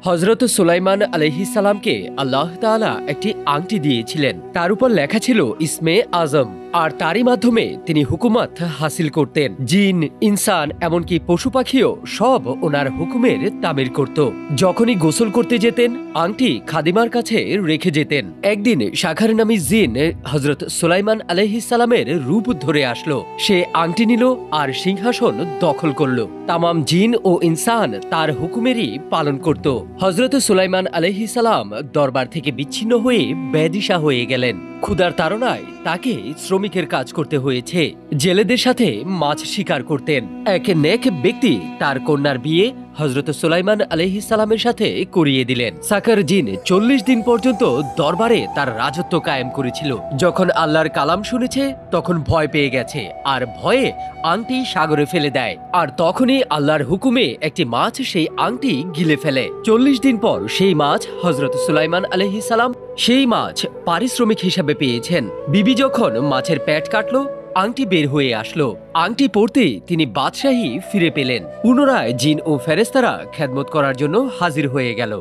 হযরত সুলাইমান আলাইহিস সালামকে আল্লাহ তাআলা একটি আংটি দিয়েছিলেন। তার উপর লেখা ছিল ইসমে আজম, আর তারই মাধ্যমে তিনি হুকুমত হাসিল করতেন। জিন, ইনসান, এমনকি পশু পাখিও সব ওনার হুকুমের তামিল করত। যখনই গোসল করতে যেতেন আংটি খাদিমার কাছে রেখে যেতেন। একদিন শাখার নামী জিন হযরত সুলাইমান আলাইহিস সালামের রূপ ধরে আসলো। সে আংটি নিল আর সিংহাসন দখল করল। তামাম জিন ও ইনসান তার হুকুমেরই পালন করত। হযরত সুলাইমান আলাইহিস সালাম দরবার থেকে বিচ্ছিন্ন হয়ে বেদিশা হয়ে গেলেন। ক্ষুধার তাড়নায় তাকে শ্রমিকের কাজ করতে হয়েছে। জেলেদের সাথে মাছ শিকার করতেন। এক নেক ব্যক্তি তার কন্যার বিয়ে হযরত সুলাইমান আলাইহিস সালামের সাথে করিয়ে দিলেন। সাকার জিন 40 দিন পর্যন্ত দরবারে তার রাজত্ব কায়েম করেছিল। যখন আল্লাহর কালাম শুনেছে তখন ভয় পেয়ে গেছে, আর ভয়ে আংটি সাগরে ফেলে দেয়। আর তখনই আল্লাহর হুকুমে একটি মাছ সেই আংটি গিলে ফেলে। 40 দিন পর সেই মাছ হযরত সুলাইমান আলাইহিস সালাম সেই মাছ পারিশ্রমিক হিসাবে পেয়েছেন। বিবি যখন মাছের পেট কাটলো আংটি বের হয়ে আসলো। আংটি পরতে তিনি বাদশাহী ফিরে পেলেন। পুনরায় জিন ও ফেরেশতারা খেদমত করার জন্য হাজির হয়ে গেল।